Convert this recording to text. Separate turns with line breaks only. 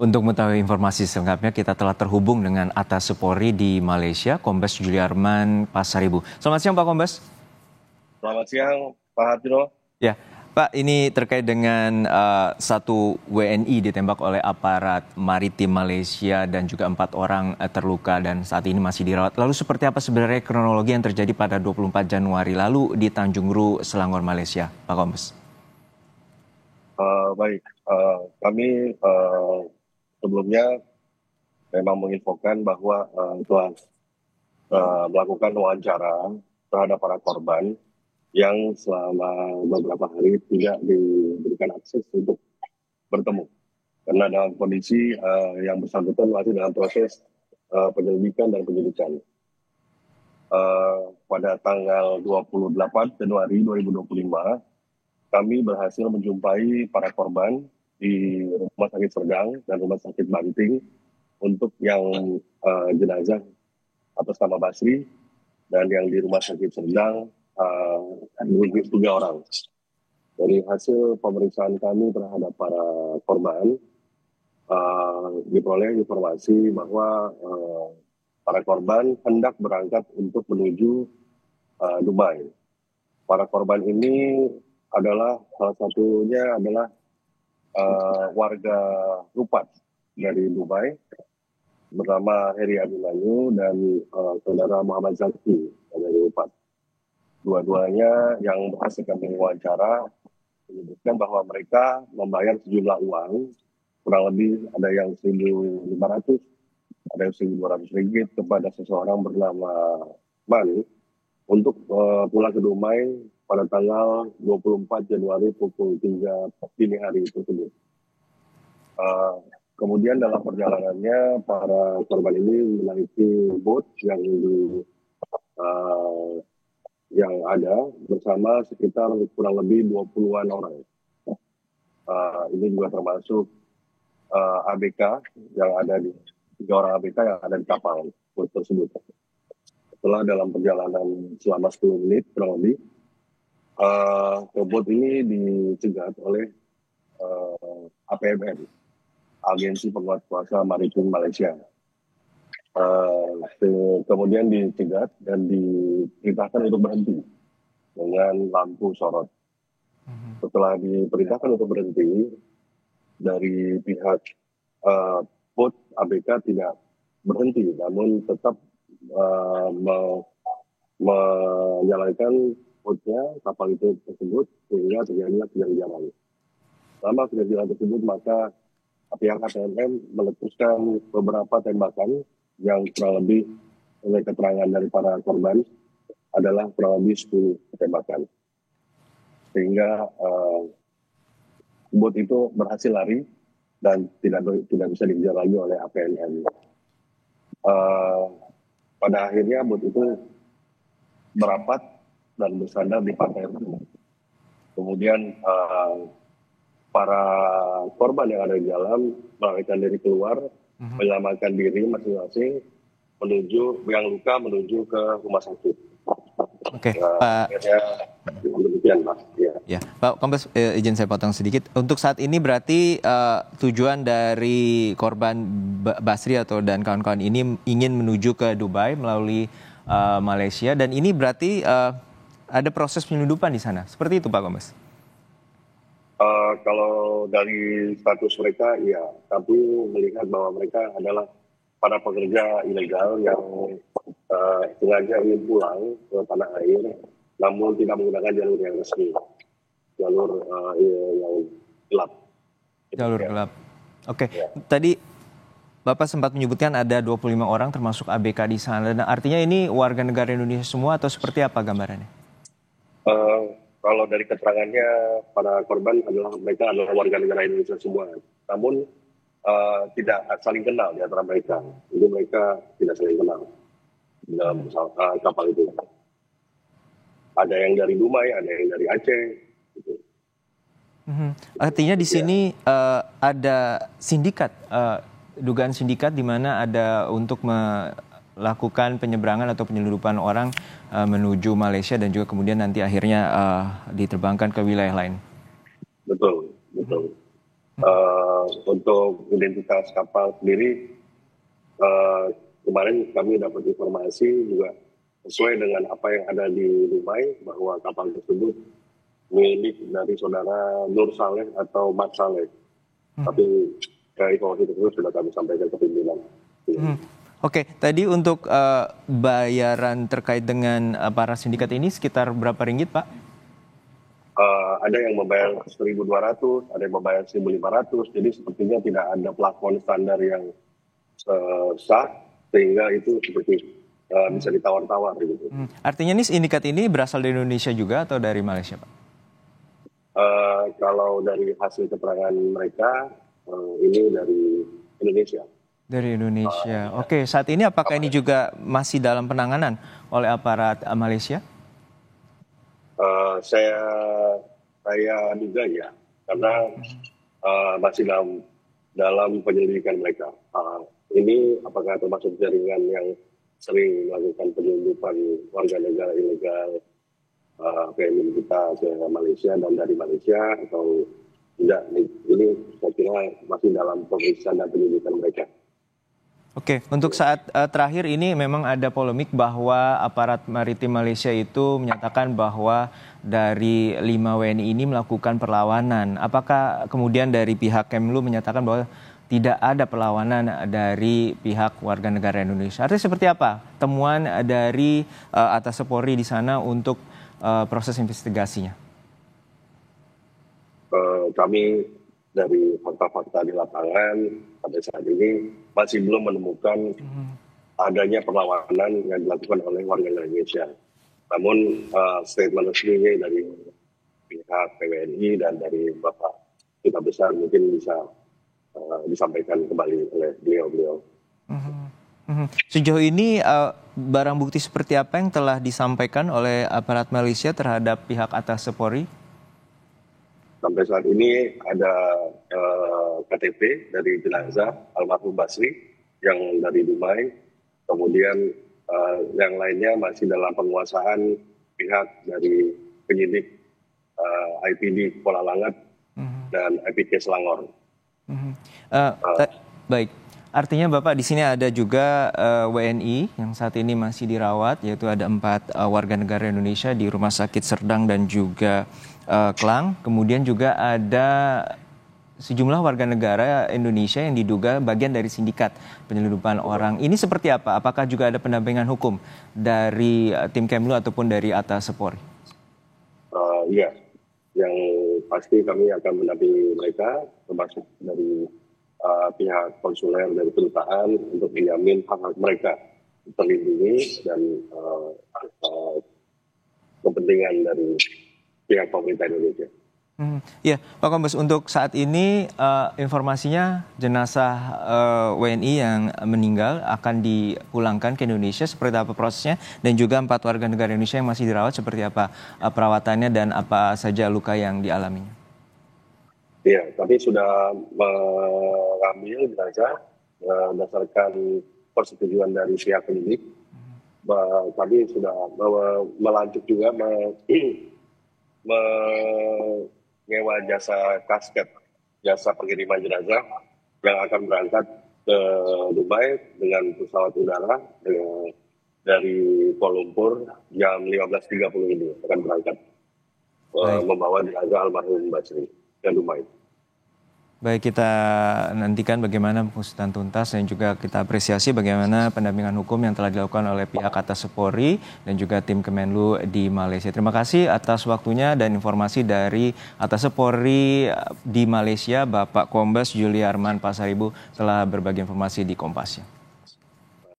Untuk mengetahui informasi selengkapnya, kita telah terhubung dengan Atta Supori di Malaysia, Kombes Juliarman Pasaribu. Selamat siang Pak Kombes.
Selamat siang, Pak Hadro.
Ya, Pak, ini terkait dengan satu WNI ditembak oleh aparat maritim Malaysia dan juga 4 orang terluka dan saat ini masih dirawat. Lalu seperti apa sebenarnya kronologi yang terjadi pada 24 Januari lalu di Tanjung Ru, Selangor, Malaysia, Pak Kombes?
Baik, kami sebelumnya memang menginfokan bahwa telah melakukan wawancara terhadap para korban yang selama beberapa hari tidak diberikan akses untuk bertemu. Karena dalam kondisi yang bersangkutan masih dalam proses penyelidikan dan penyidikan. Pada tanggal 28 Januari 2025, kami berhasil menjumpai para korban di Rumah Sakit Serdang dan Rumah Sakit Banting untuk yang jenazah atas nama Basri dan yang di Rumah Sakit Serdang 3 orang. Dari hasil pemeriksaan kami terhadap para korban, diperoleh informasi bahwa para korban hendak berangkat untuk menuju Dubai. Para korban ini adalah salah satunya adalah warga Rupat dari Dubai bernama Heri Abimanyu dan saudara Muhammad Zaki dari Rupat. Dua-duanya yang berhasil kami wawancara menyebutkan bahwa mereka membayar sejumlah uang, kurang lebih ada yang 1.500, ada yang 1.200 ringgit kepada seseorang bernama Man untuk pulang ke Dumai pada tanggal 24 Januari pukul 3 dini hari tersebut. Kemudian dalam perjalanannya para korban ini menaiki bot yang ada bersama sekitar kurang lebih 20-an orang. Ini juga termasuk ABK yang ada di 3 orang ABK yang ada di kapal bot tersebut. Setelah dalam perjalanan selama 10 menit kurang lebih, bot ini dicegat oleh APMM, Agensi Penguat Kuasa Maritim Malaysia. Kemudian dicegat dan diperintahkan untuk berhenti dengan lampu sorot. Setelah diperintahkan untuk berhenti, dari pihak bot ABK tidak berhenti, namun tetap menyalakan botnya, kapal itu tersebut, sehingga terjadilah kejadian. Selama kejadian tersebut, maka pihak APMM meletuskan beberapa tembakan yang kurang lebih oleh keterangan dari para korban adalah kurang lebih 10 tembakan. Sehingga bot itu berhasil lari dan tidak bisa dikejar lagi oleh APMM. Pada akhirnya bot itu merapat dan bersandar di pantai. Kemudian para korban yang ada di dalam melarikan diri keluar, menyelamatkan diri masing-masing, yang luka menuju ke rumah sakit.
Oke, Pak.
Demikian, Mas.
Ya, Pak Kombes, izin saya potong sedikit. Untuk saat ini berarti tujuan dari korban Basri dan kawan-kawan ini ingin menuju ke Dubai melalui Malaysia, dan ini berarti ada proses penyelundupan di sana. Seperti itu, Pak Kombes?
Kalau dari status mereka, ya, tapi melihat bahwa mereka adalah para pekerja ilegal yang sengaja ingin pulang ke tanah air, namun tidak menggunakan jalur yang resmi, jalur yang gelap.
Jalur gelap. Oke. Ya. Tadi Bapak sempat menyebutkan ada 25 orang termasuk ABK di sana. Dan artinya ini warga negara Indonesia semua atau seperti apa gambarannya?
Kalau dari keterangannya para korban mereka adalah warga negara Indonesia semua. Namun tidak saling kenal di antara mereka. Jadi mereka tidak saling kenal di dalam kapal itu. Ada yang dari Dumai, ada yang dari Aceh. Gitu.
Artinya di sini ada sindikat, dugaan sindikat di mana ada untuk melakukan penyeberangan atau penyelundupan orang menuju Malaysia dan juga kemudian nanti akhirnya diterbangkan ke wilayah lain.
Betul. Untuk identitas kapal sendiri, kemarin kami dapat informasi juga sesuai dengan apa yang ada di Dumai bahwa kapal tersebut milik dari saudara Nur Saleh atau Mat Saleh. Tapi informasi tersebut sudah kami sampaikan ke pimpinan.
Oke, tadi untuk bayaran terkait dengan para sindikat ini sekitar berapa ringgit, Pak?
Ada yang membayar 1.200, ada yang membayar 1.500. Jadi sepertinya tidak ada plafon standar yang sah, sehingga itu seperti bisa ditawar-tawar gitu.
Artinya nih sindikat ini berasal dari Indonesia juga atau dari Malaysia, Pak?
Kalau dari hasil keterangan mereka, ini dari Indonesia.
Dari Indonesia. Oke, saat ini apakah ini juga masih dalam penanganan oleh aparat Malaysia?
Saya duga ya, karena masih dalam penyelidikan mereka. Ini apakah termasuk jaringan yang sering melakukan penyelundupan warga negara ilegal PMI kita ke Malaysia dan dari Malaysia atau tidak? Ini saya kira masih dalam pemeriksaan dan penyelidikan mereka.
Oke, untuk saat terakhir ini memang ada polemik bahwa aparat maritim Malaysia itu menyatakan bahwa dari 5 WNI ini melakukan perlawanan. Apakah kemudian dari pihak Kemlu menyatakan bahwa tidak ada perlawanan dari pihak warga negara Indonesia? Artinya seperti apa temuan dari Atas Polri di sana untuk proses investigasinya?
Kami dari fakta-fakta di lapangan pada saat ini masih belum menemukan adanya perlawanan yang dilakukan oleh warga negara Indonesia. Namun statement resminya dari pihak PWNI dan dari Bapak Duta Besar mungkin bisa disampaikan kembali oleh beliau-beliau.
Sejauh ini barang bukti seperti apa yang telah disampaikan oleh aparat Malaysia terhadap pihak Atas Polri?
Sampai saat ini ada KTP dari jenazah almarhum Basri yang dari Dumai, kemudian yang lainnya masih dalam penguasaan pihak dari penyidik IPD Kuala Langat dan IPK Selangor.
Baik, artinya Bapak di sini ada juga WNI yang saat ini masih dirawat, yaitu ada 4 warga negara Indonesia di Rumah Sakit Serdang dan juga Klang. Kemudian juga ada sejumlah warga negara Indonesia yang diduga bagian dari sindikat penyelundupan orang. Ini seperti apa? Apakah juga ada pendampingan hukum dari tim Kemlu ataupun dari Atas Polri?
Iya, yang pasti kami akan mendampingi mereka, termasuk dari pihak konsuler dari kedutaan untuk menjamin hak-hak mereka terlindungi dan kepentingan dari pihak pemerintah Indonesia.
Ya, Pak Kombes, untuk saat ini informasinya jenazah WNI yang meninggal akan dipulangkan ke Indonesia. Seperti apa prosesnya? Dan juga 4 warga negara Indonesia yang masih dirawat, seperti apa perawatannya dan apa saja luka yang dialaminya?
Ya, kami sudah mengambil jenazah berdasarkan persetujuan dari pihak penyidik. Kami sudah melanjut juga menyewa jasa kasket, jasa pengiriman jenazah yang akan berangkat ke Dubai dengan pesawat udara dari Kuala Lumpur jam 15.30 ini akan berangkat membawa jenazah almarhum Basri ke Dubai.
Baik, kita nantikan bagaimana pengusutan tuntas dan juga kita apresiasi bagaimana pendampingan hukum yang telah dilakukan oleh pihak Atas Polri dan juga tim Kemenlu di Malaysia. Terima kasih atas waktunya dan informasi dari Atas Polri di Malaysia, Bapak Kombes Juliarman Pasaribu telah berbagi informasi di Kompas.